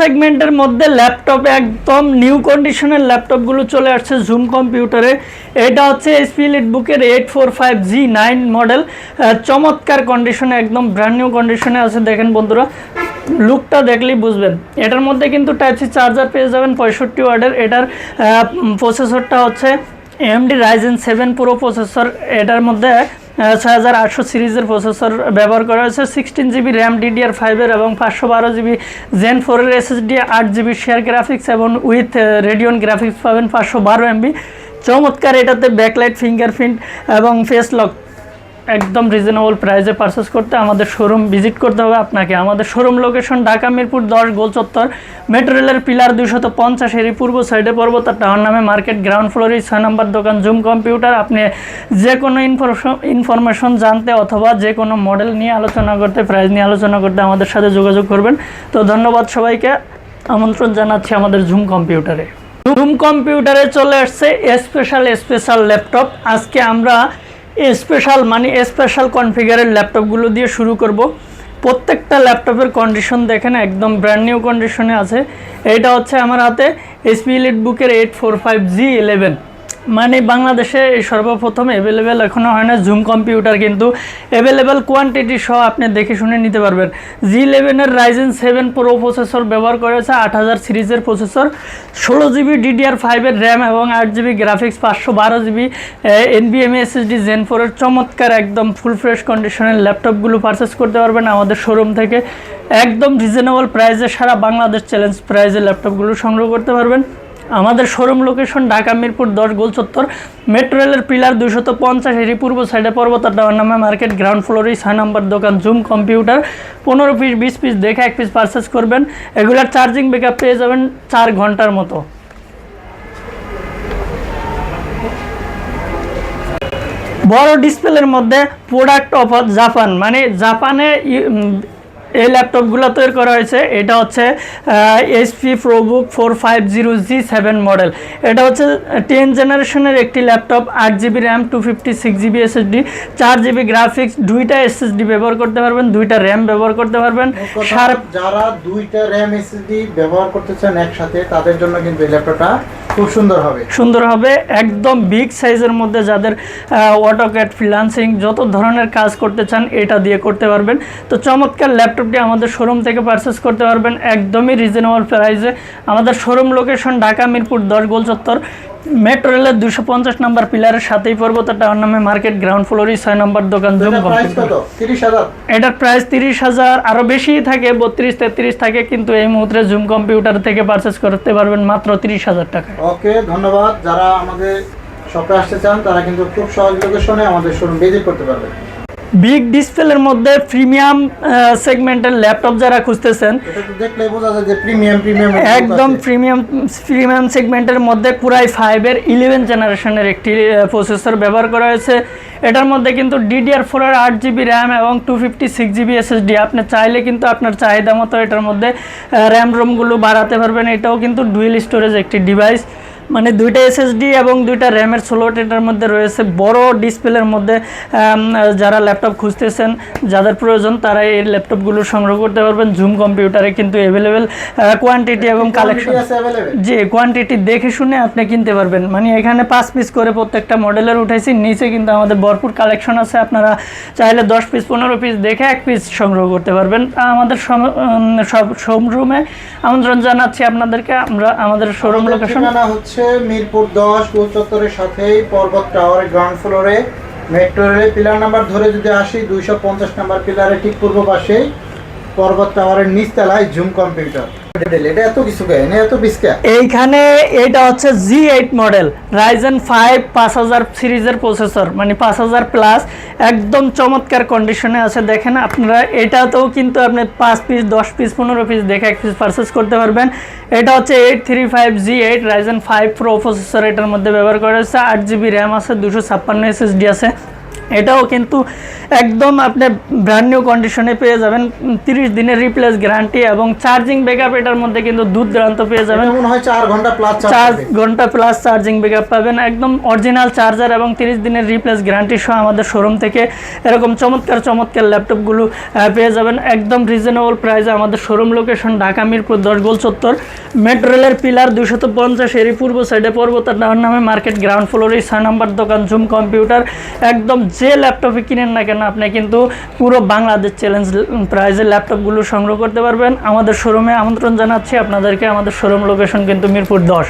সেগমেন্টের মধ্যে ল্যাপটপে একদম নিউ কন্ডিশনের ল্যাপটপগুলো চলে আসছে জুম কম্পিউটারে। এটা হচ্ছে এইচপি এলিটবুকের 845G9 মডেল, চমৎকার কন্ডিশনে, একদম ব্র্যান্ড নিউ কন্ডিশনে আছে। দেখেন বন্ধুরা, লুকটা দেখলেই বুঝবেন। এটার মধ্যে কিন্তু টাইপ সি চার্জার পেয়ে যাবেন 65 ওয়াটের। এটার প্রসেসরটা হচ্ছে AMD Ryzen 7 Pro প্রসেসর। এটার মধ্যে 6800 সিরিজের প্রসেসর ব্যবহার করা হয়েছে। 16GB র্যাম DDR5 এবং 512GB Zen 4 SSD, 8GB share graphics এবং উইথ রেডিয়ন গ্রাফিক্স পাবেন 512 MB। চমৎকার এটাতে ব্যাকলাইট, ফিঙ্গারপ্রিন্ট এবং ফেস লক। একদম রিজনেবল প্রাইসে পারচেস করতে আমাদের শোরুম ভিজিট করতে হবে আপনাকে। আমাদের শোরুম লোকেশন ঢাকা মিরপুর 10 গোল চত্বর, মেট্রো রেলের পিলার 250 এর পূর্ব সাইডে পর্বতার টাওয়ার নামে মার্কেট, গ্রাউন্ড ফ্লোরে 6 নম্বর দোকান জুম কম্পিউটার। আপনি যে কোনো ইনফরমেশন জানতে অথবা যে কোনো মডেল নিয়ে আলোচনা করতে, প্রাইস নিয়ে আলোচনা করতে আমাদের সাথে যোগাযোগ করবেন। তো ধন্যবাদ সবাইকে, আমন্ত্রণ জানাচ্ছি আমাদের জুম কম্পিউটারে। জুম কম্পিউটারে চলে আসছে স্পেশাল ল্যাপটপ। আজকে আমরা স্পেশাল কনফিগারের ল্যাপটপগুলো দিয়ে শুরু করব। প্রত্যেকটা ল্যাপটপের কন্ডিশন দেখেন একদম ব্র্যান্ড নিউ কন্ডিশনে আছে। এইটা হচ্ছে আমার হাতে এইচপি এলিটবুকের 845G11, মানে বাংলাদেশে সর্বপ্রথম অ্যাভেলেবেল এখনও হয় না জুম কম্পিউটার, কিন্তু অ্যাভেলেবেল কোয়ান্টিটি সহ আপনি দেখে শুনে নিতে পারবেন। G11 Ryzen 7 Pro প্রসেসর ব্যবহার করেছে, 8000 সিরিজের প্রসেসর, 16GB DDR5 র্যাম এবং 8GB graphics, 512GB NVMe SSD Zen 4 চমৎকার একদম ফুল ফ্রেশ কন্ডিশনের ল্যাপটপগুলো পারচেস করতে পারবেন আমাদের শোরুম থেকে। একদম রিজনেবল প্রাইসে সারা বাংলাদেশ চ্যালেঞ্জ প্রাইসে ল্যাপটপগুলো সংগ্রহ করতে পারবেন। আমাদের শোরুম লোকেশন ঢাকা মিরপুর 10 গোল চত্বর, মেট্রো রেলের পিলার 250 এর পূর্ব সাইডে পর্বতার টাওয়ার নামে মার্কেট, গ্রাউন্ড ফ্লোরে 6 নম্বর দোকান জুম কম্পিউটার। 15 পিস 20 পিস দেখে 1 পিস পারচেস করবেন। এগুলার চার্জিং ব্যাকআপ পেয়ে যাবেন 4 ঘন্টার মতো। বড় ডিসপ্লের মধ্যে প্রোডাক্ট অফ জাপান, মানে জাপানে এই ল্যাপটপগুলো তৈরি করা হয়েছে। এটা হচ্ছে এইচপি প্রোবুক 450G7 মডেল। এটা হচ্ছে 10 জেনারেশনের একটি laptop, 8GB RAM, 256GB SSD, 4GB graphics, 2টা SSD ব্যবহার করতে পারবেন, 2টা র্যাম ব্যবহার করতে পারবেন। যারা 2টা র্যাম SSD ব্যবহার করতে চান একসাথে, তাদের জন্য কিন্তু এই ল্যাপটপটা খুব সুন্দর হবে। একদম বিগ সাইজের মধ্যে যাদের অটোক্যাড, ফ্রিল্যান্সিং যত ধরনের কাজ করতে চান এটা দিয়ে করতে পারবেন। তো চমৎকার ল্যাপটপটি আমাদের শোরুম থেকে পারচেস করতে পারবেন একদমই রিজনেবল প্রাইসে। আমাদের শোরুম লোকেশন ঢাকা মিরপুর 10 গোল চত্বর, মেট্রো রেলের 250 নম্বর পিলারের সাথেই পর্বতার টাওয়ার নামে মার্কেট, গ্রাউন্ড ফ্লোরে 6 নম্বর দোকান জুম কম্পিউটার। এটার প্রাইস 30,000, আরও বেশি থাকে, 32-33 থাকে, কিন্তু এই মুহূর্তে জুম কম্পিউটার থেকে পারচেস করতে পারবেন মাত্র 30,000 টাকা। ওকে, ধন্যবাদ। যারা আমাদের শপে আসতে চান তারা কিন্তু খুব সহজ লোকেশনে আমাদের শোরুম ভিজিট করতে পারবেন। বিগ ডিসপ্লের মধ্যে প্রিমিয়াম সেগমেন্টের ল্যাপটপ যারা খুঁজতেছেন, এটা তো দেখলে বোঝা যায় যে প্রিমিয়াম একদম প্রিমিয়াম সেগমেন্টের মধ্যে Core i5 এর 11 জেনারেশনের একটি প্রসেসর ব্যবহার করা হয়েছে। এটার মধ্যে কিন্তু DDR4 এর 8GB র্যাম এবং 256GB SSD। আপনি চাইলে কিন্তু আপনার চাহিদা মতো এটার মধ্যে র্যাম রোমগুলো বাড়াতে পারবেন। এটাও কিন্তু ডুয়েল স্টোরেজ একটি ডিভাইস, মানে 2টা SSD এবং 2টা র্যামের স্লট এটার মধ্যে রয়েছে। বড় ডিসপ্লের মধ্যে যারা ল্যাপটপ খুঁজতেছেন, যাদের প্রয়োজন, তারা এই ল্যাপটপগুলো সংগ্রহ করতে পারবেন জুম কম্পিউটারে। কিন্তু অ্যাভেলেবেল কোয়ান্টিটি এবং কালেকশন, যে কোয়ান্টিটি দেখে শুনে আপনি কিনতে পারবেন। মানে এখানে 5 পিস করে প্রত্যেকটা মডেলের উঠাইছি, নিচে কিন্তু আমাদের ভরপুর কালেকশন আছে। আপনারা চাইলে 10 পিস 15 পিস দেখে 1 পিস সংগ্রহ করতে পারবেন। আমাদের সব শোরুমে আমন্ত্রণ জানাচ্ছি আপনাদেরকে। আমরা আমাদের শোরুম লোকেশন হচ্ছে মিরপুর 10 গোল চত্বরের সাথেই পর্বত টাওয়ার, গ্রাউন্ড ফ্লোরে, মেট্রো রেলের পিলার নাম্বার ধরে যদি আসি 250 নাম্বার পিলারের ঠিক পূর্ব পাশেই পর্বত টাওয়ারের নিচতলায় জুম কম্পিউটার। এটা এত কিছু কেন, এত বিস্কা এইখানে। এটা হচ্ছে G8 মডেল, Ryzen 5 5000 সিরিজের প্রসেসর, মানে 5000 প্লাস, একদম চমৎকার কন্ডিশনে আছে। দেখেন আপনারা, এটাতেও কিন্তু আপনি 5 পিস 10 পিস 15 পিস দেখে 1 পিস পারচেস করতে পারবেন। এটা হচ্ছে 835G8 Ryzen 5 Pro প্রসেসর, এটার মধ্যে ব্যবহার করা হয়েছে। 8GB র্যাম আছে, 256 SSD আছে। এটাও কিন্তু একদম আপনি ব্র্যান্ড নিউ কন্ডিশনে পেয়ে যাবেন, 30 দিনের রিপ্লেস গ্যারান্টি এবং চার্জিং ব্যাকআপ এটার মধ্যে কিন্তু দুর্দান্ত পেয়ে যাবেন। এটা মনে হয় 4 ঘন্টা প্লাস 4 ঘন্টা প্লাস চার্জিং ব্যাকআপ পাবেন, একদম অরিজিনাল চার্জার এবং 30 দিনের রিপ্লেস গ্যারান্টি সহ আমাদের শোরুম থেকে এরকম চমৎকার চমৎকার ল্যাপটপগুলো পেয়ে যাবেন একদম রিজনেবল প্রাইসে। আমাদের শোরুম লোকেশন ঢাকা মিরপুর 10 গোল চত্বর, মেট্রো রেলের পিলার 250 এরই পূর্ব সাইডে পর্বতার টাওয়ার নামে মার্কেট, গ্রাউন্ড ফ্লোরে 6 নম্বর দোকান জুম কম্পিউটার। একদম যে ল্যাপটপে কিনেন না কেন আপনি কিন্তু পুরো বাংলাদেশ চ্যালেঞ্জ প্রাইজের ল্যাপটপগুলো সংগ্রহ করতে পারবেন। আমাদের শোরুমে আমন্ত্রণ জানাচ্ছি আপনাদেরকে। আমাদের শোরুম লোকেশন কিন্তু মিরপুর 10।